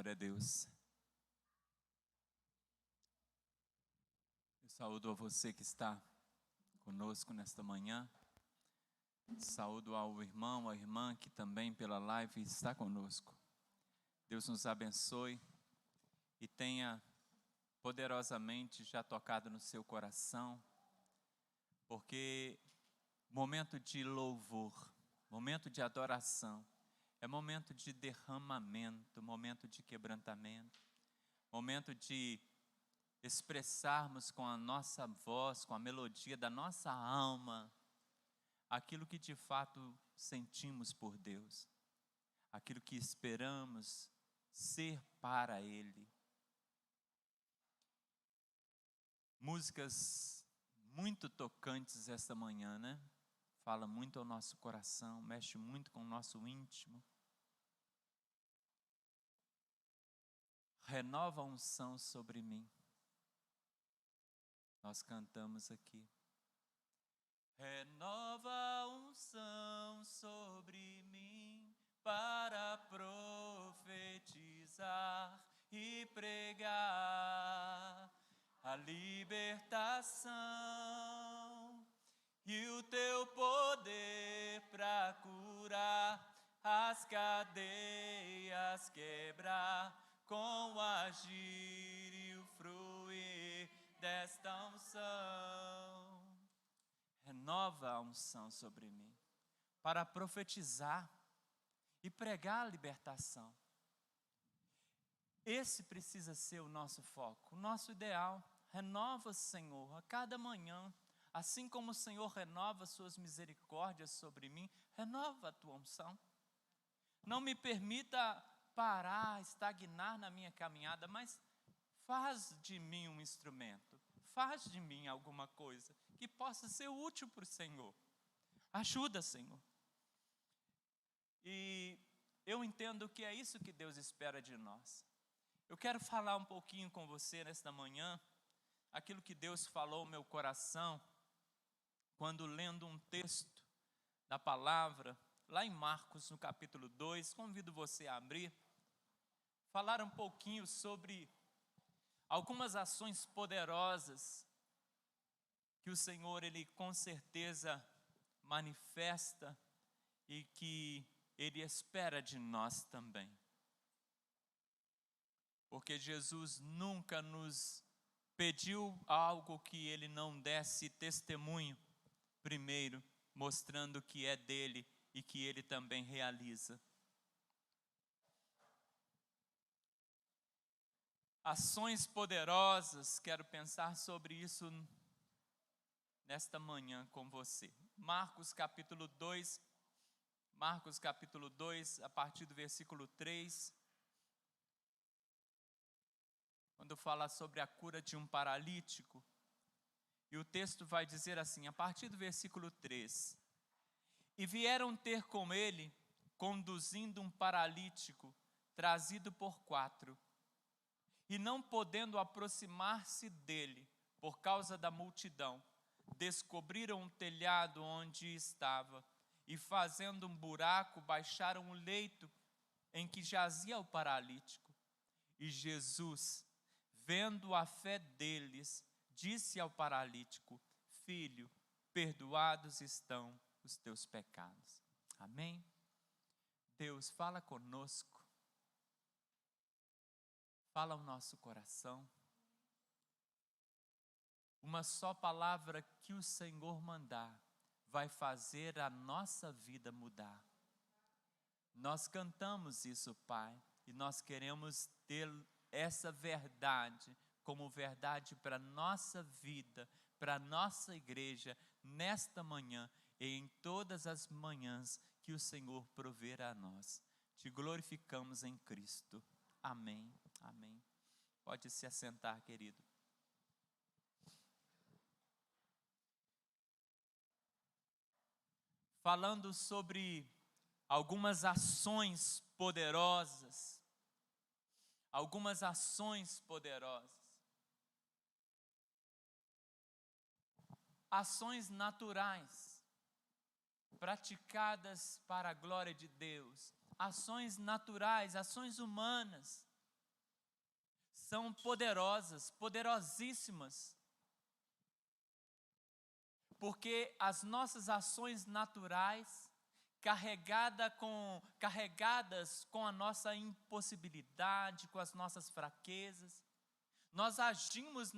Glória a Deus. Eu saúdo a você que está conosco nesta manhã. Saúdo ao irmão, à irmã que também pela live está conosco. Deus nos abençoe e tenha poderosamente já tocado no seu coração, porque momento de louvor, momento de adoração, é momento de derramamento, momento de quebrantamento, momento de expressarmos com a nossa voz, com a melodia da nossa alma, aquilo que de fato sentimos por Deus, aquilo que esperamos ser para Ele. Músicas muito tocantes esta manhã, né? Fala muito ao nosso coração, mexe muito com o nosso íntimo. Renova a unção sobre mim. Nós cantamos aqui. Renova a unção sobre mim para profetizar e pregar a libertação e o teu poder para curar as cadeias, quebrar com o agir e o fruir desta unção. Renova a unção sobre mim para profetizar e pregar a libertação. Esse precisa ser o nosso foco, o nosso ideal. Renova, Senhor, a cada manhã, assim como o Senhor renova suas misericórdias sobre mim, renova a tua unção. Não me permita parar, estagnar na minha caminhada, mas faz de mim um instrumento, faz de mim alguma coisa que possa ser útil para o Senhor. Ajuda, Senhor. E eu entendo que é isso que Deus espera de nós. Eu quero falar um pouquinho com você nesta manhã, aquilo que Deus falou ao meu coração, quando lendo um texto da palavra, lá em Marcos, no capítulo 2, convido você a abrir, falar um pouquinho sobre algumas ações poderosas que o Senhor, Ele com certeza manifesta e que Ele espera de nós também. Porque Jesus nunca nos pediu algo que Ele não desse testemunho primeiro, mostrando que é dele e que Ele também realiza. Ações poderosas, quero pensar sobre isso nesta manhã com você. Marcos capítulo 2, a partir do versículo 3, quando fala sobre a cura de um paralítico, e o texto vai dizer assim, a partir do versículo 3, e vieram ter com ele, conduzindo um paralítico, trazido por 4, e não podendo aproximar-se dele, por causa da multidão, descobriram o telhado onde estava, e fazendo um buraco, baixaram o leito em que jazia o paralítico. E Jesus, vendo a fé deles, disse ao paralítico, filho, perdoados estão os teus pecados. Amém? Deus, fala conosco. Fala ao nosso coração. Uma só palavra que o Senhor mandar vai fazer a nossa vida mudar. Nós cantamos isso, Pai, e nós queremos ter essa verdade como verdade para a nossa vida, para a nossa igreja, nesta manhã e em todas as manhãs que o Senhor prover a nós. Te glorificamos em Cristo. Amém, amém. Pode se assentar, querido. Falando sobre algumas ações poderosas. Algumas ações poderosas. Ações naturais, praticadas para a glória de Deus. Ações naturais, ações humanas, são poderosas, poderosíssimas. Porque as nossas ações naturais, carregadas com a nossa impossibilidade, com as nossas fraquezas, nós agimos,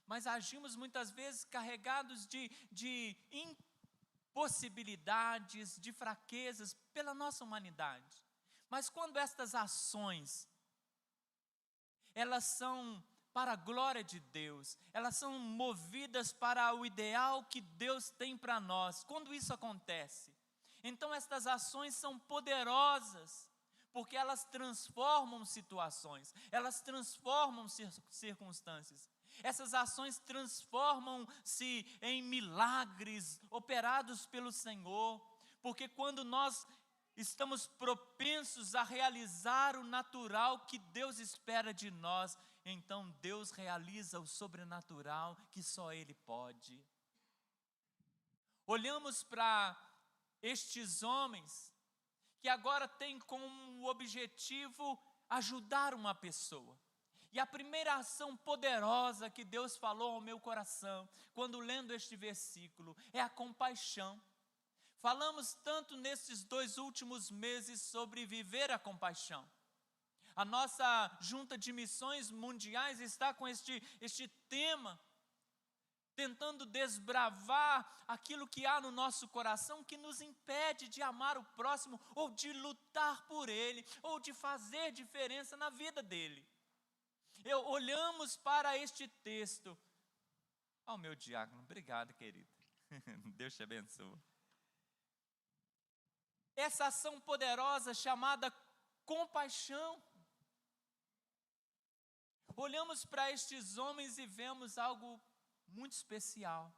mas agimos muitas vezes carregados de impossibilidades, de fraquezas pela nossa humanidade. Mas quando estas ações, elas são para a glória de Deus, elas são movidas para o ideal que Deus tem para nós, quando isso acontece, então estas ações são poderosas, porque elas transformam situações, elas transformam circunstâncias. Essas ações transformam-se em milagres operados pelo Senhor, porque quando nós estamos propensos a realizar o natural que Deus espera de nós, então Deus realiza o sobrenatural que só Ele pode. Olhamos para estes homens que agora têm como objetivo ajudar uma pessoa. E a primeira ação poderosa que Deus falou ao meu coração, quando lendo este versículo, é a compaixão. Falamos tanto nesses 2 últimos meses sobre viver a compaixão. A nossa junta de missões mundiais está com este tema, tentando desbravar aquilo que há no nosso coração que nos impede de amar o próximo, ou de lutar por ele, ou de fazer diferença na vida dele. Olhamos para este texto. Meu diácono, obrigado, querido. Deus te abençoe. Essa ação poderosa chamada compaixão. Olhamos para estes homens e vemos algo muito especial,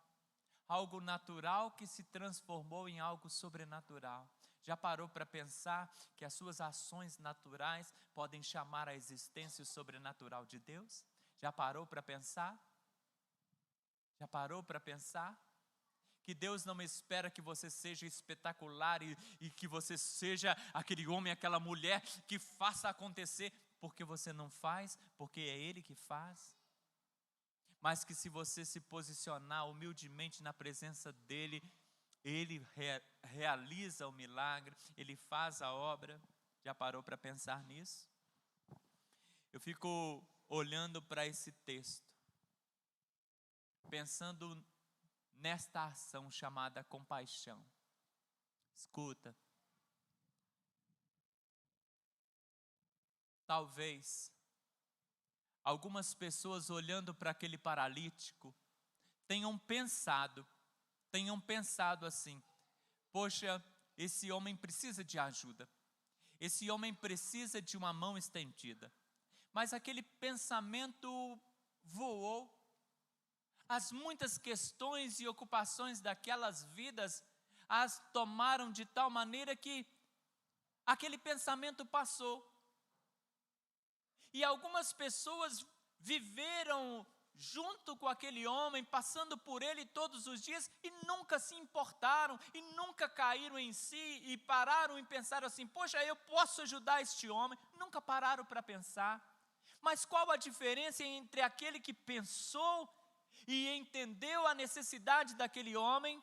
algo natural que se transformou em algo sobrenatural. Já parou para pensar que as suas ações naturais podem chamar a existência o sobrenatural de Deus? Já parou para pensar? Já parou para pensar? Que Deus não espera que você seja espetacular e que você seja aquele homem, aquela mulher que faça acontecer, porque você não faz, porque é Ele que faz. Mas que se você se posicionar humildemente na presença dEle, Ele realiza o milagre, Ele faz a obra. Já parou para pensar nisso? Eu fico olhando para esse texto, pensando nesta ação chamada compaixão. Escuta. Talvez algumas pessoas olhando para aquele paralítico tenham pensado assim: poxa, esse homem precisa de ajuda. Esse homem precisa de uma mão estendida. Mas aquele pensamento voou. As muitas questões e ocupações daquelas vidas as tomaram de tal maneira que aquele pensamento passou. E algumas pessoas viveram junto com aquele homem, passando por ele todos os dias, e nunca se importaram, e nunca caíram em si, e pararam e pensaram assim: poxa, eu posso ajudar este homem. Nunca pararam para pensar. Mas qual a diferença entre aquele que pensou e entendeu a necessidade daquele homem,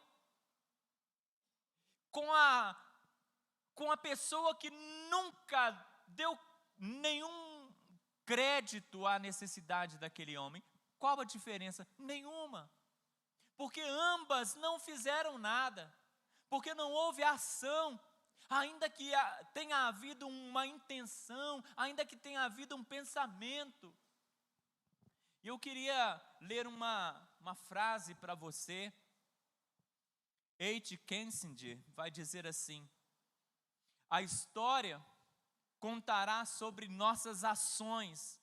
com a pessoa que nunca deu nenhum crédito à necessidade daquele homem? Qual a diferença? Nenhuma. Porque ambas não fizeram nada, porque não houve ação, ainda que tenha havido uma intenção, ainda que tenha havido um pensamento. E eu queria ler uma frase para você. H. Kissinger vai dizer assim: a história contará sobre nossas ações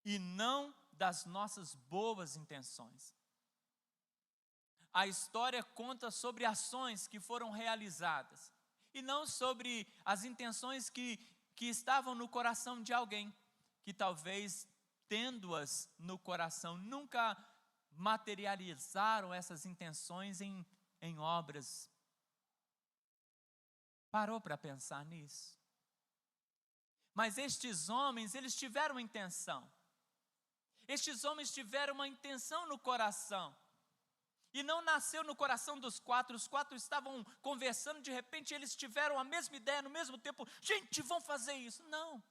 e não das nossas boas intenções. A história conta sobre ações que foram realizadas e não sobre as intenções que estavam no coração de alguém, que talvez, tendo-as no coração, nunca materializaram essas intenções em obras. Parou para pensar nisso? Mas estes homens, eles tiveram intenção. Estes homens tiveram uma intenção no coração. E não nasceu no coração dos quatro. Os quatro estavam conversando, de repente eles tiveram a mesma ideia no mesmo tempo. Gente, vão fazer isso. Não.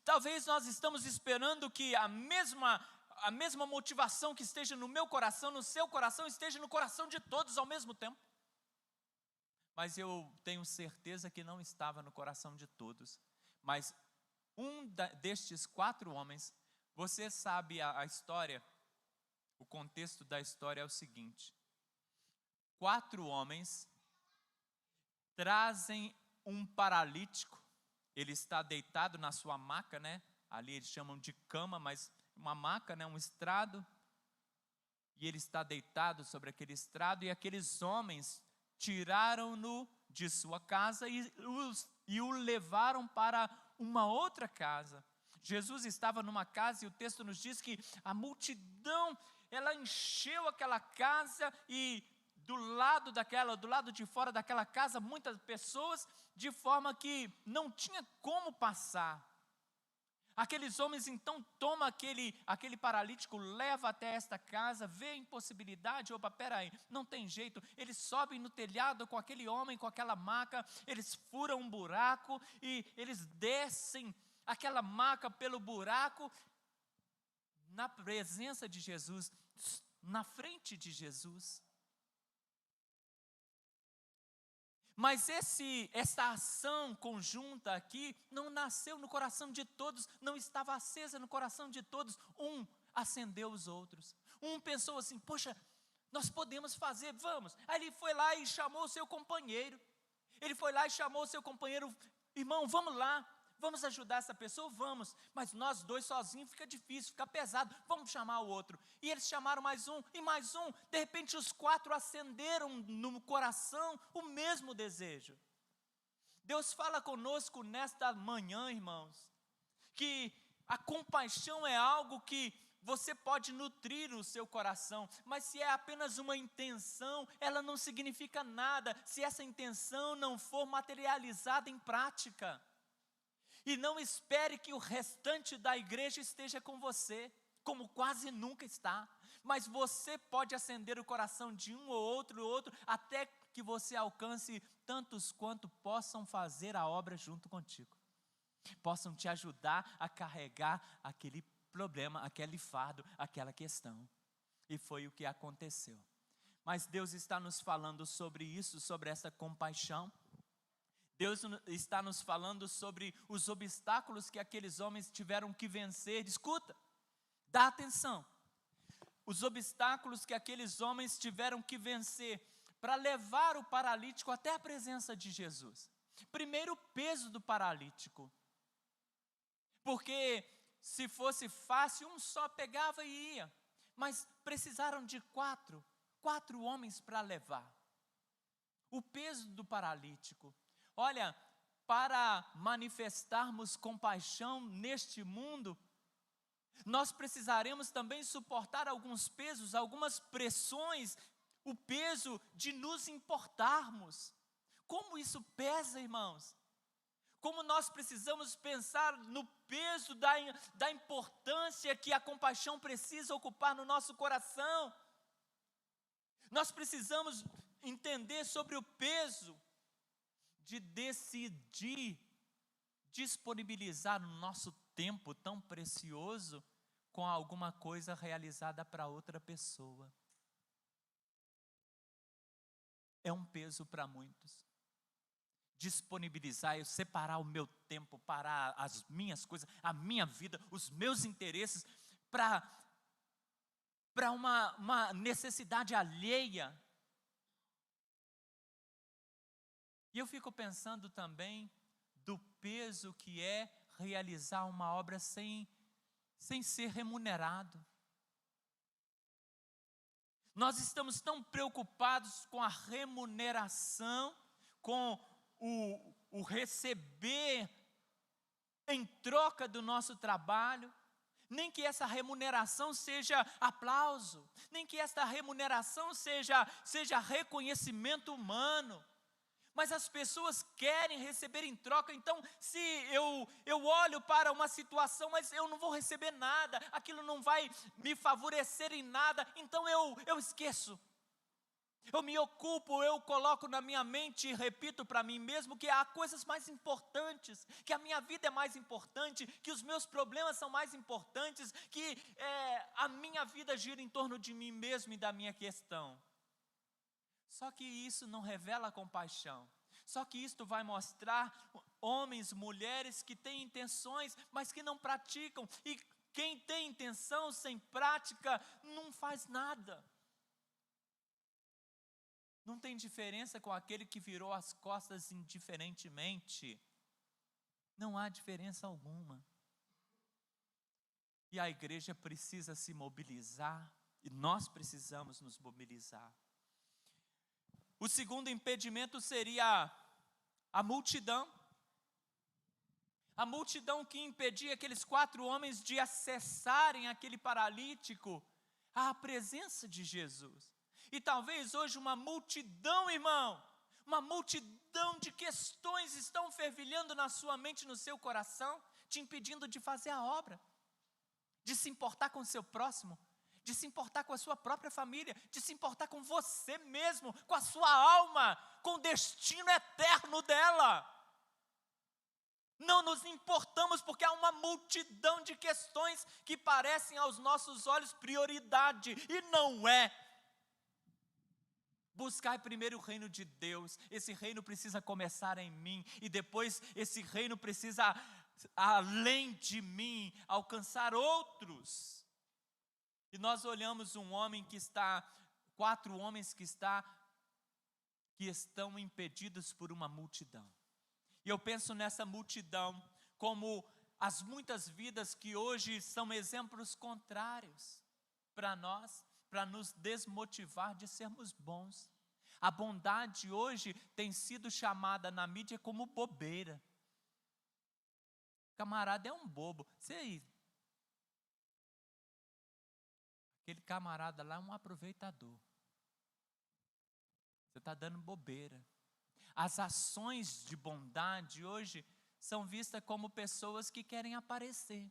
Talvez nós estamos esperando que a mesma motivação que esteja no meu coração, no seu coração, esteja no coração de todos ao mesmo tempo. Mas eu tenho certeza que não estava no coração de todos. Mas destes 4 homens, você sabe a história, o contexto da história é o seguinte: 4 homens trazem um paralítico. Ele está deitado na sua maca, né? Ali eles chamam de cama, mas uma maca, né? Um estrado. E ele está deitado sobre aquele estrado, e aqueles homens tiraram-no de sua casa e o levaram para uma outra casa. Jesus estava numa casa e o texto nos diz que a multidão, ela encheu aquela casa, e do lado de fora daquela casa, muitas pessoas, de forma que não tinha como passar. Aqueles homens então tomam aquele paralítico, leva até esta casa, vê a impossibilidade. Opa, peraí, não tem jeito. Eles sobem no telhado com aquele homem, com aquela maca, eles furam um buraco e eles descem aquela maca pelo buraco, na presença de Jesus, na frente de Jesus. Mas essa ação conjunta aqui não nasceu no coração de todos, não estava acesa no coração de todos. Um acendeu os outros. Um pensou assim: poxa, nós podemos fazer, vamos. Aí ele foi lá e chamou o seu companheiro. Irmão, vamos lá. Vamos ajudar essa pessoa? Vamos. Mas nós dois sozinhos fica difícil, fica pesado. Vamos chamar o outro. E eles chamaram mais um e mais um. De repente os 4 acenderam no coração o mesmo desejo. Deus fala conosco nesta manhã, irmãos, que a compaixão é algo que você pode nutrir no seu coração, mas se é apenas uma intenção, ela não significa nada, se essa intenção não for materializada em prática. E não espere que o restante da igreja esteja com você, como quase nunca está. Mas você pode acender o coração de um ou outro, até que você alcance tantos quanto possam fazer a obra junto contigo. Possam te ajudar a carregar aquele problema, aquele fardo, aquela questão. E foi o que aconteceu. Mas Deus está nos falando sobre isso, sobre essa compaixão. Deus está nos falando sobre os obstáculos que aqueles homens tiveram que vencer. Escuta, dá atenção. Os obstáculos que aqueles homens tiveram que vencer para levar o paralítico até a presença de Jesus. Primeiro, o peso do paralítico. Porque se fosse fácil, um só pegava e ia. Mas precisaram de 4 homens para levar. O peso do paralítico. Olha, para manifestarmos compaixão neste mundo, nós precisaremos também suportar alguns pesos, algumas pressões, o peso de nos importarmos. Como isso pesa, irmãos? Como nós precisamos pensar no peso da importância que a compaixão precisa ocupar no nosso coração. Nós precisamos entender sobre o peso de decidir disponibilizar o nosso tempo tão precioso com alguma coisa realizada para outra pessoa. É um peso para muitos. Disponibilizar, eu separar o meu tempo, para as minhas coisas, a minha vida, os meus interesses, para uma necessidade alheia. E eu fico pensando também do peso que é realizar uma obra sem ser remunerado. Nós estamos tão preocupados com a remuneração, com o receber em troca do nosso trabalho, nem que essa remuneração seja aplauso, nem que essa remuneração seja reconhecimento humano. Mas as pessoas querem receber em troca. Então, se eu olho para uma situação, mas eu não vou receber nada, aquilo não vai me favorecer em nada, então eu esqueço. Eu me ocupo, eu coloco na minha mente e repito para mim mesmo que há coisas mais importantes, que a minha vida é mais importante, que os meus problemas são mais importantes, que a minha vida gira em torno de mim mesmo e da minha questão. Só que isso não revela compaixão. Só que isto vai mostrar homens, mulheres que têm intenções, mas que não praticam. E quem tem intenção sem prática não faz nada. Não tem diferença com aquele que virou as costas indiferentemente. Não há diferença alguma. E a igreja precisa se mobilizar, e nós precisamos nos mobilizar. O segundo impedimento seria a multidão. A multidão que impedia aqueles 4 homens de acessarem aquele paralítico à presença de Jesus. E talvez hoje uma multidão, irmão, uma multidão de questões estão fervilhando na sua mente, no seu coração, te impedindo de fazer a obra, de se importar com o seu próximo, de se importar com a sua própria família, de se importar com você mesmo, com a sua alma, com o destino eterno dela. Não nos importamos porque há uma multidão de questões que parecem aos nossos olhos prioridade, e não é. Buscai primeiro o reino de Deus. Esse reino precisa começar em mim, e depois esse reino precisa, além de mim, alcançar outros. E nós olhamos um homem que está, 4 homens que estão impedidos por uma multidão. E eu penso nessa multidão como as muitas vidas que hoje são exemplos contrários para nós, para nos desmotivar de sermos bons. A bondade hoje tem sido chamada na mídia como bobeira. Camarada é um bobo. Aquele camarada lá é um aproveitador. Você está dando bobeira. As ações de bondade hoje são vistas como pessoas que querem aparecer.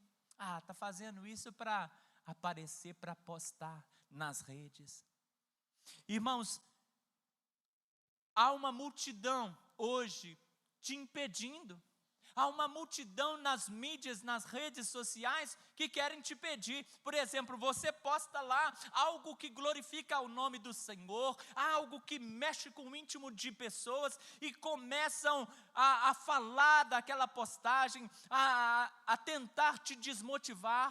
Está fazendo isso para aparecer, para postar nas redes. Irmãos, há uma multidão hoje te impedindo. Há uma multidão nas mídias, nas redes sociais que querem te pedir. Por exemplo, você posta lá algo que glorifica o nome do Senhor, algo que mexe com o íntimo de pessoas e começam a falar daquela postagem, a tentar te desmotivar.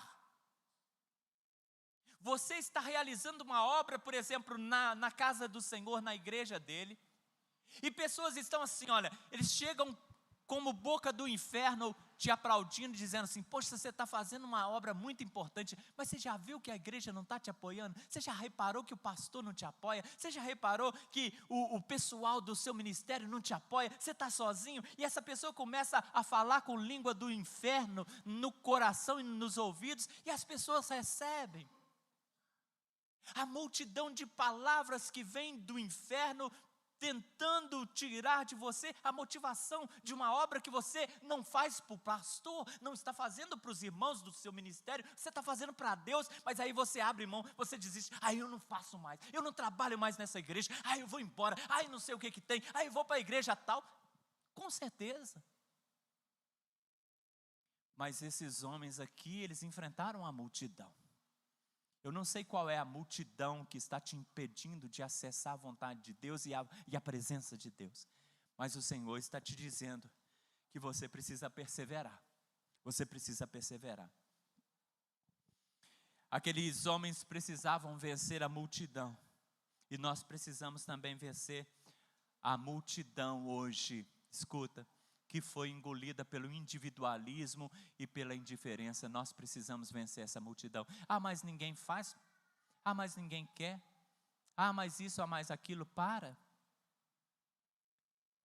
Você está realizando uma obra, por exemplo, na casa do Senhor, na igreja dele, e pessoas estão assim, olha, eles chegam como boca do inferno, te aplaudindo, dizendo assim, poxa, você está fazendo uma obra muito importante, mas você já viu que a igreja não está te apoiando? Você já reparou que o pastor não te apoia? Você já reparou que o pessoal do seu ministério não te apoia? Você está sozinho? E essa pessoa começa a falar com língua do inferno, no coração e nos ouvidos, e as pessoas recebem. A multidão de palavras que vem do inferno, tentando tirar de você a motivação de uma obra que você não faz para o pastor, não está fazendo para os irmãos do seu ministério, você está fazendo para Deus, mas aí você abre mão, você desiste, eu não faço mais, eu não trabalho mais nessa igreja, eu vou embora, não sei o que tem, eu vou para a igreja tal, com certeza. Mas esses homens aqui, eles enfrentaram a multidão. Eu não sei qual é a multidão que está te impedindo de acessar a vontade de Deus e a presença de Deus. Mas o Senhor está te dizendo que você precisa perseverar. Você precisa perseverar. Aqueles homens precisavam vencer a multidão. E nós precisamos também vencer a multidão hoje. Escuta, que foi engolida pelo individualismo e pela indiferença. Nós precisamos vencer essa multidão. Mas ninguém faz. Mas ninguém quer. Mas isso, mais aquilo. Para.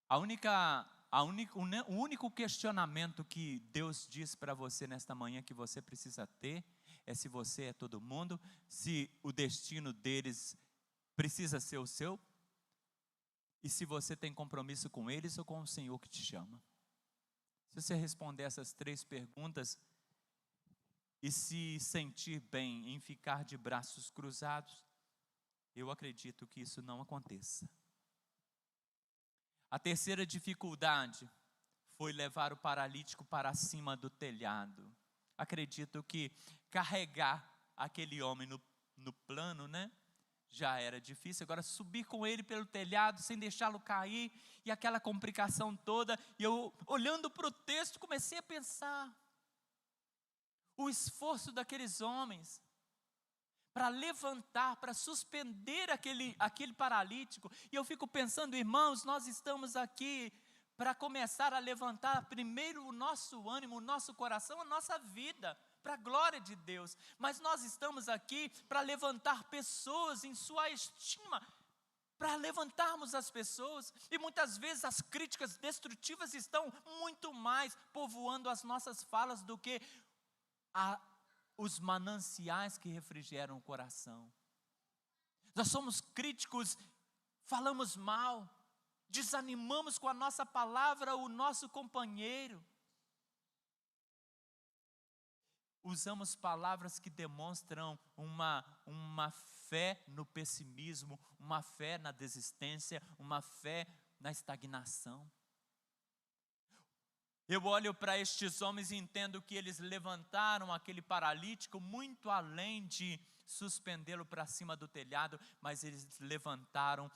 O único questionamento que Deus diz para você nesta manhã que você precisa ter é se você é todo mundo, se o destino deles precisa ser o seu. e se você tem compromisso com eles ou com o Senhor que te chama. Se você responder essas 3 perguntas e se sentir bem em ficar de braços cruzados, eu acredito que isso não aconteça. A terceira dificuldade foi levar o paralítico para cima do telhado. Acredito que carregar aquele homem no plano, já era difícil. Agora subir com ele pelo telhado, sem deixá-lo cair, e aquela complicação toda. E eu, olhando para o texto, comecei a pensar o esforço daqueles homens para levantar, para suspender aquele paralítico. E eu fico pensando, irmãos, nós estamos aqui para começar a levantar primeiro o nosso ânimo, o nosso coração, a nossa vida, para a glória de Deus. Mas nós estamos aqui para levantar pessoas em sua estima, para levantarmos as pessoas. E muitas vezes as críticas destrutivas estão muito mais povoando as nossas falas do que os mananciais que refrigeram o coração. Nós somos críticos, falamos mal, desanimamos com a nossa palavra o nosso companheiro. Usamos palavras que demonstram uma fé no pessimismo, uma fé na desistência, uma fé na estagnação. Eu olho para estes homens e entendo que eles levantaram aquele paralítico muito além de suspendê-lo para cima do telhado, mas eles levantaram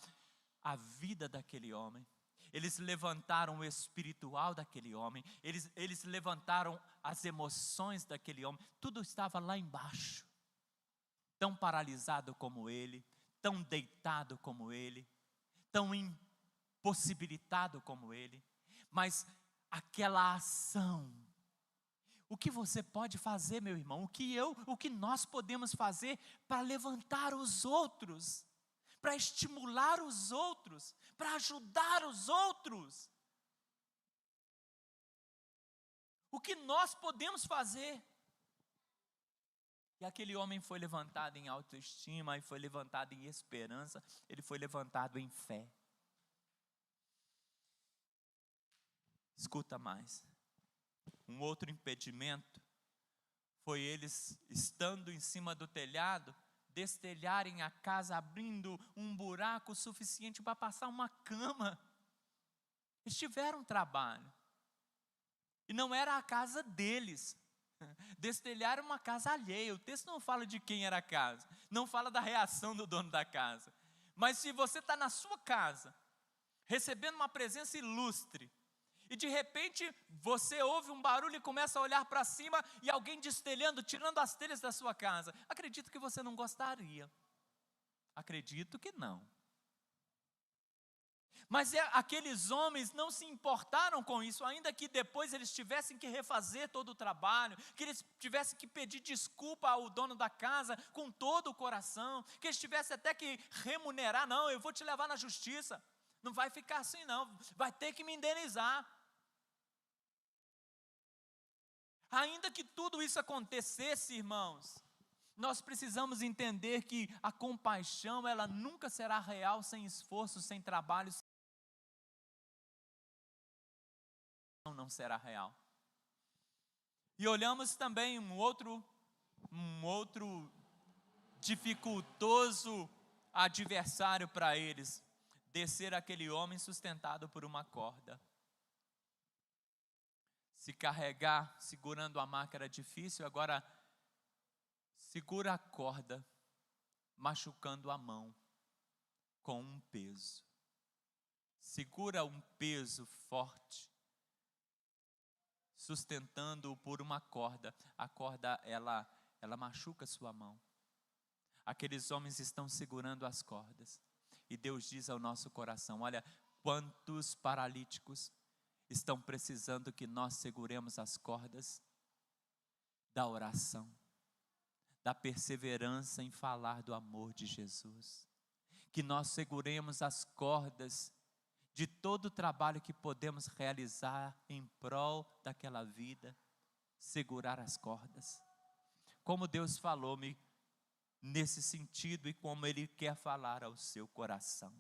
a vida daquele homem. Eles levantaram o espiritual daquele homem. Eles levantaram as emoções daquele homem. Tudo estava lá embaixo. Tão paralisado como ele, tão deitado como ele, tão impossibilitado como ele. Mas aquela ação, o que você pode fazer, meu irmão? O que nós podemos fazer para levantar os outros, para estimular os outros, para ajudar os outros? O que nós podemos fazer? E aquele homem foi levantado em autoestima, e foi levantado em esperança, ele foi levantado em fé. Escuta mais. Um outro impedimento foi eles, estando em cima do telhado, destelharem a casa, abrindo um buraco suficiente para passar uma cama. Eles tiveram trabalho. E não era a casa deles. Destelharam uma casa alheia. O texto não fala de quem era a casa, não fala da reação do dono da casa. Mas se você está na sua casa, recebendo uma presença ilustre, e de repente você ouve um barulho e começa a olhar para cima, e alguém destelhando, tirando as telhas da sua casa, acredito que você não gostaria. Acredito que não. Mas aqueles homens não se importaram com isso, ainda que depois eles tivessem que refazer todo o trabalho, que eles tivessem que pedir desculpa ao dono da casa com todo o coração, que eles tivessem até que remunerar. Não, eu vou te levar na justiça, não vai ficar assim não, vai ter que me indenizar. Ainda que tudo isso acontecesse, irmãos, nós precisamos entender que a compaixão, ela nunca será real sem esforço, sem trabalho. Não será real. E olhamos também um outro dificultoso adversário para eles: descer aquele homem sustentado por uma corda. Se carregar segurando a maca era difícil, agora segura a corda, machucando a mão com um peso. Segura um peso forte, sustentando-o por uma corda. A corda, ela machuca sua mão. Aqueles homens estão segurando as cordas. E Deus diz ao nosso coração: olha, quantos paralíticos estão precisando que nós seguremos as cordas da oração, da perseverança em falar do amor de Jesus. Que nós seguremos as cordas de todo o trabalho que podemos realizar em prol daquela vida, segurar as cordas. Como Deus falou-me nesse sentido e como Ele quer falar ao seu coração.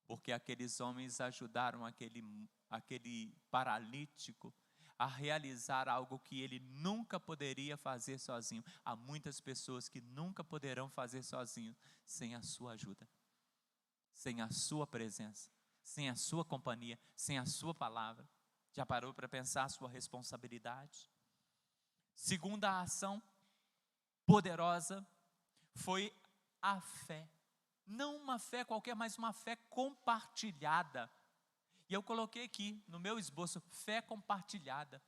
porque aqueles homens ajudaram aquele paralítico a realizar algo que ele nunca poderia fazer sozinho. Há muitas pessoas que nunca poderão fazer sozinho sem a sua ajuda, sem a sua presença, sem a sua companhia, sem a sua palavra. Já parou para pensar a sua responsabilidade? Segunda ação poderosa foi a fé. Não uma fé qualquer, mas uma fé compartilhada. E eu coloquei aqui no meu esboço, fé compartilhada.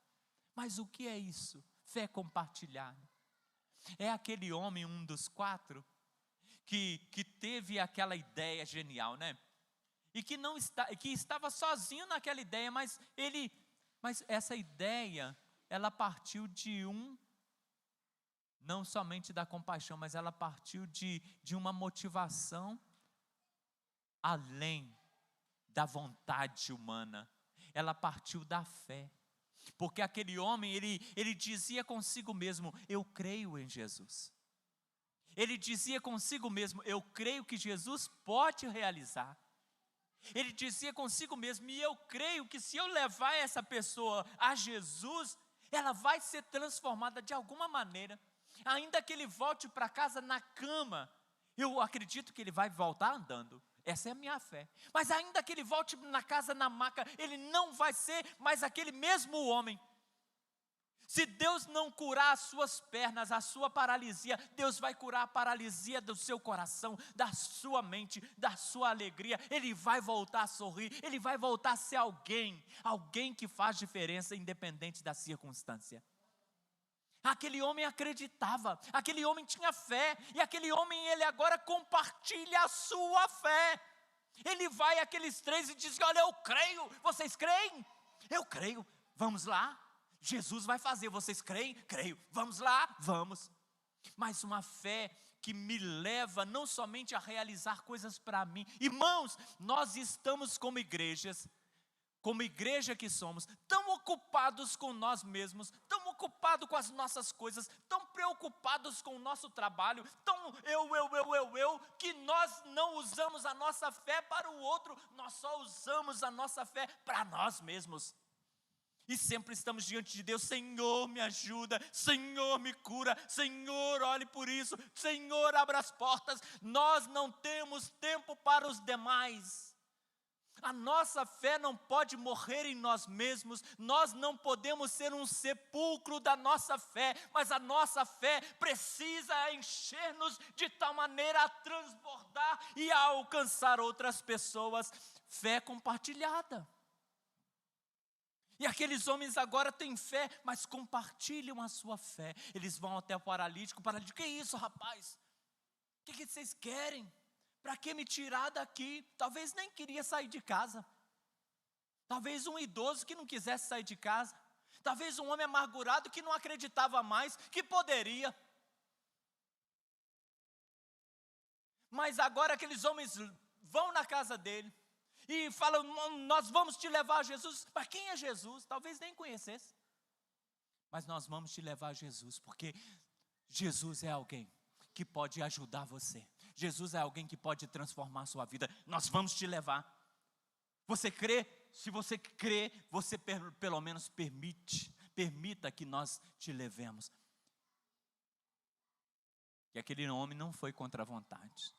Mas o que é isso? Fé compartilhada. É aquele homem, um dos 4, que teve aquela ideia genial, né? E que estava sozinho naquela ideia, mas essa ideia, ela partiu não somente da compaixão, mas ela partiu de uma motivação além da vontade humana. Ela partiu da fé. Porque aquele homem, ele dizia consigo mesmo, eu creio em Jesus. Ele dizia consigo mesmo, eu creio que Jesus pode realizar. Ele dizia consigo mesmo, e eu creio que se eu levar essa pessoa a Jesus, ela vai ser transformada de alguma maneira. Ainda que ele volte para casa na cama, eu acredito que ele vai voltar andando. Essa é a minha fé. Mas ainda que ele volte na casa na maca, ele não vai ser mais aquele mesmo homem. Se Deus não curar as suas pernas, a sua paralisia, Deus vai curar a paralisia do seu coração, da sua mente, da sua alegria. Ele vai voltar a sorrir, ele vai voltar a ser alguém que faz diferença independente da circunstância. Aquele homem acreditava, aquele homem tinha fé, e aquele homem, ele agora compartilha a sua fé. Ele vai àqueles 3 e diz, olha, eu creio, vocês creem? Eu creio, vamos lá, Jesus vai fazer, vocês creem? Creio, vamos lá, vamos. Mas uma fé que me leva não somente a realizar coisas para mim. Irmãos, nós estamos como igreja que somos, tão ocupados com nós mesmos, tão ocupados com as nossas coisas, tão preocupados com o nosso trabalho, tão que nós não usamos a nossa fé para o outro, nós só usamos a nossa fé para nós mesmos. E sempre estamos diante de Deus, Senhor me ajuda, Senhor me cura, Senhor olhe por isso, Senhor abra as portas. Nós não temos tempo para os demais. A nossa fé não pode morrer em nós mesmos, nós não podemos ser um sepulcro da nossa fé, mas a nossa fé precisa encher-nos de tal maneira a transbordar e a alcançar outras pessoas. Fé compartilhada. E aqueles homens agora têm fé, mas compartilham a sua fé. Eles vão até o paralítico, que isso, rapaz? O que vocês querem? Para que me tirar daqui? Talvez nem queria sair de casa. Talvez um idoso que não quisesse sair de casa. Talvez um homem amargurado que não acreditava mais, que poderia. Mas agora aqueles homens vão na casa dele e falam, nós vamos te levar a Jesus. Mas quem é Jesus? Talvez nem conhecesse. Mas nós vamos te levar a Jesus, porque Jesus é alguém que pode ajudar você. Jesus é alguém que pode transformar a sua vida. Nós vamos te levar. Você crê? Se você crê, você pelo menos permita que nós te levemos. E aquele homem não foi contra a vontade,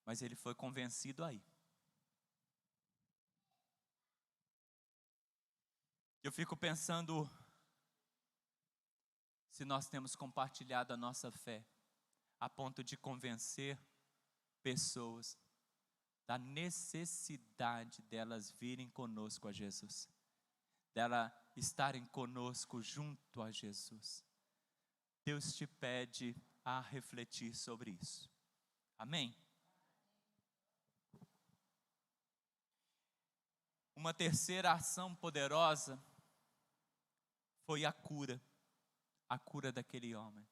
mas ele foi convencido aí. Eu fico pensando se nós temos compartilhado a nossa fé a ponto de convencer pessoas da necessidade delas virem conosco a Jesus, dela estarem conosco junto a Jesus. Deus te pede a refletir sobre isso. Amém? Uma terceira ação poderosa foi a cura daquele homem.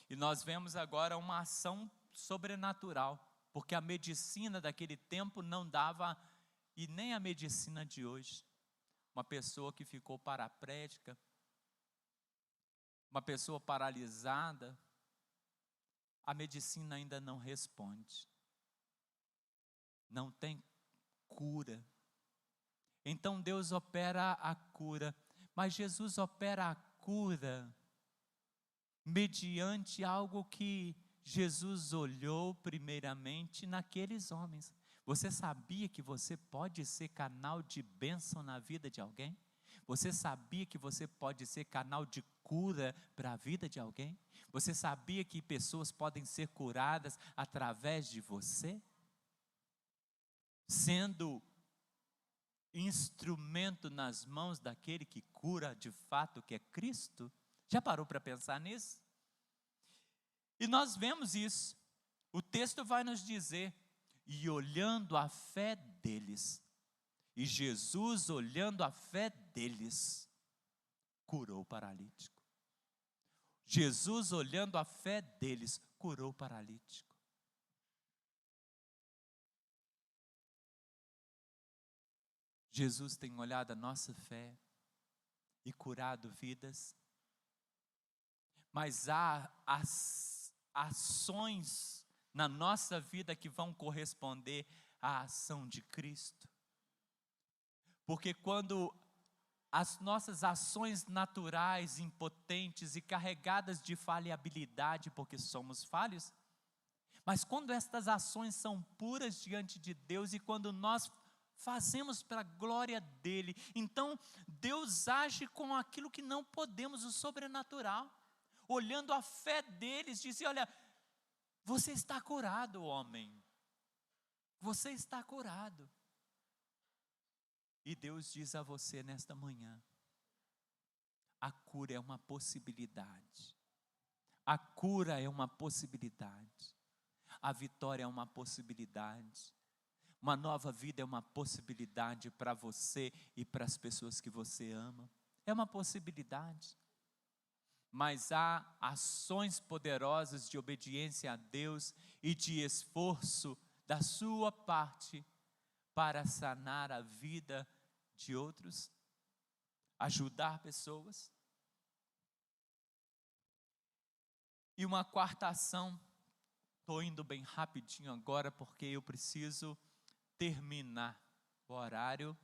E nós vemos agora uma ação sobrenatural, porque a medicina daquele tempo não dava, e nem a medicina de hoje. Uma pessoa que ficou paraplégica, uma pessoa paralisada, a medicina ainda não responde. Não tem cura. Então Deus opera a cura, mas Jesus opera a cura mediante algo que Jesus olhou primeiramente naqueles homens. Você sabia que você pode ser canal de bênção na vida de alguém? Você sabia que você pode ser canal de cura para a vida de alguém? Você sabia que pessoas podem ser curadas através de você? Sendo instrumento nas mãos daquele que cura de fato, que é Cristo? Já parou para pensar nisso? E nós vemos isso. O texto vai nos dizer, e olhando a fé deles, e Jesus olhando a fé deles, curou o paralítico. Jesus olhando a fé deles, curou o paralítico. Jesus tem olhado a nossa fé e curado vidas, mas há as ações na nossa vida que vão corresponder à ação de Cristo. Porque quando as nossas ações naturais, impotentes e carregadas de falhabilidade, porque somos falhos, mas quando estas ações são puras diante de Deus e quando nós fazemos para a glória dEle, então Deus age com aquilo que não podemos, o sobrenatural. Olhando a fé deles, disse: olha, você está curado, homem. Você está curado. E Deus diz a você nesta manhã: a cura é uma possibilidade. A cura é uma possibilidade. A vitória é uma possibilidade. Uma nova vida é uma possibilidade para você e para as pessoas que você ama. É uma possibilidade. Mas há ações poderosas de obediência a Deus e de esforço da sua parte para sanar a vida de outros, ajudar pessoas. E uma quarta ação, estou indo bem rapidinho agora porque eu preciso terminar. O horário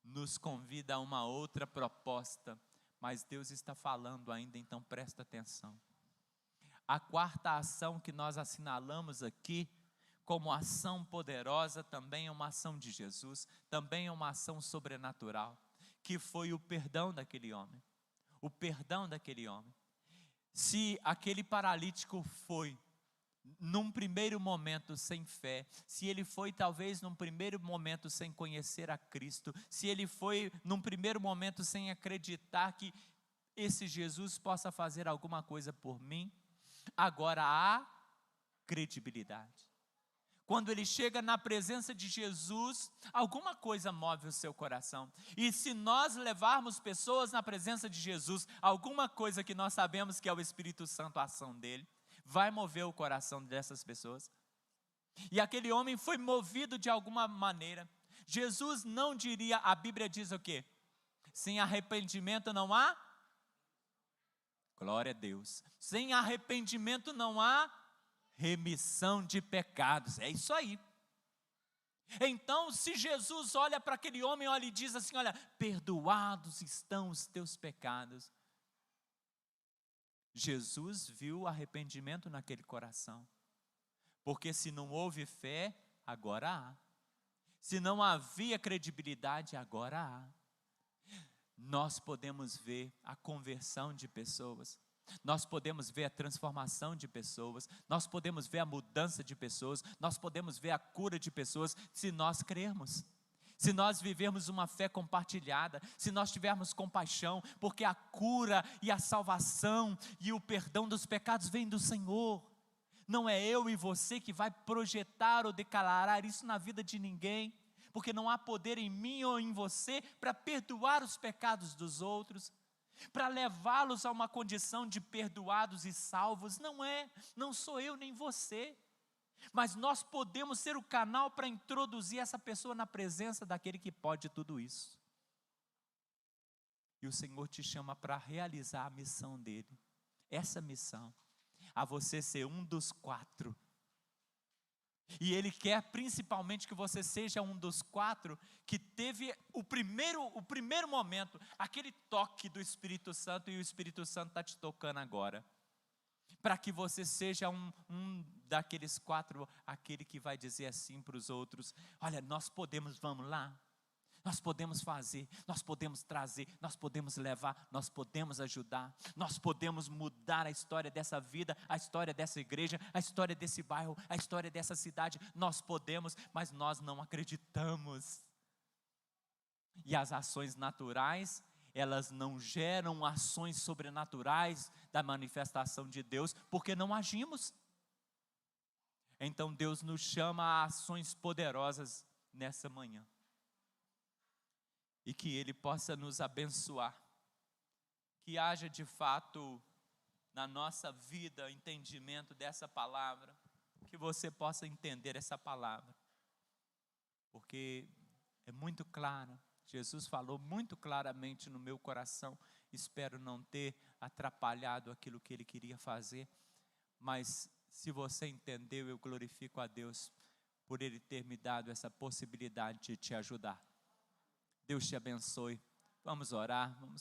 nos convida a uma outra proposta, mas Deus está falando ainda, então presta atenção. A quarta ação que nós assinalamos aqui, como ação poderosa, também é uma ação de Jesus, também é uma ação sobrenatural, que foi o perdão daquele homem. O perdão daquele homem. Se aquele paralítico foi, num primeiro momento sem fé, se ele foi talvez num primeiro momento sem conhecer a Cristo, se ele foi num primeiro momento sem acreditar que esse Jesus possa fazer alguma coisa por mim, agora há credibilidade. Quando ele chega na presença de Jesus, alguma coisa move o seu coração. E se nós levarmos pessoas na presença de Jesus, alguma coisa que nós sabemos que é o Espírito Santo, a ação dele, vai mover o coração dessas pessoas. E aquele homem foi movido de alguma maneira. Jesus não diria, a Bíblia diz o quê? Sem arrependimento não há? Glória a Deus. Sem arrependimento não há remissão de pecados. É isso aí. Então, se Jesus olha para aquele homem, olha e diz assim: olha, perdoados estão os teus pecados. Jesus viu arrependimento naquele coração, porque se não houve fé, agora há. Se não havia credibilidade, agora há. Nós podemos ver a conversão de pessoas, nós podemos ver a transformação de pessoas, nós podemos ver a mudança de pessoas, nós podemos ver a cura de pessoas, se nós crermos. Se nós vivermos uma fé compartilhada, se nós tivermos compaixão, porque a cura e a salvação e o perdão dos pecados vem do Senhor. Não é eu e você que vai projetar ou declarar isso na vida de ninguém, porque não há poder em mim ou em você para perdoar os pecados dos outros, para levá-los a uma condição de perdoados e salvos. Não sou eu nem você. Mas nós podemos ser o canal para introduzir essa pessoa na presença daquele que pode tudo isso. E o Senhor te chama para realizar a missão dele. Essa missão, a você ser um dos 4 E Ele quer principalmente que você seja um dos 4 que teve o primeiro momento, aquele toque do Espírito Santo, e o Espírito Santo está te tocando agora. Para que você seja um daqueles 4, aquele que vai dizer assim para os outros: olha, nós podemos, vamos lá. Nós podemos fazer, nós podemos trazer, nós podemos levar, nós podemos ajudar, nós podemos mudar a história dessa vida, a história dessa igreja, a história desse bairro, a história dessa cidade. Nós podemos, mas nós não acreditamos. E as ações naturais, elas não geram ações sobrenaturais da manifestação de Deus, porque não agimos. Então Deus nos chama a ações poderosas nessa manhã. E que Ele possa nos abençoar, que haja de fato na nossa vida entendimento dessa palavra, que você possa entender essa palavra, porque é muito clara. Jesus falou muito claramente no meu coração. Espero não ter atrapalhado aquilo que Ele queria fazer, mas se você entendeu, eu glorifico a Deus por Ele ter me dado essa possibilidade de te ajudar. Deus te abençoe. Vamos orar, vamos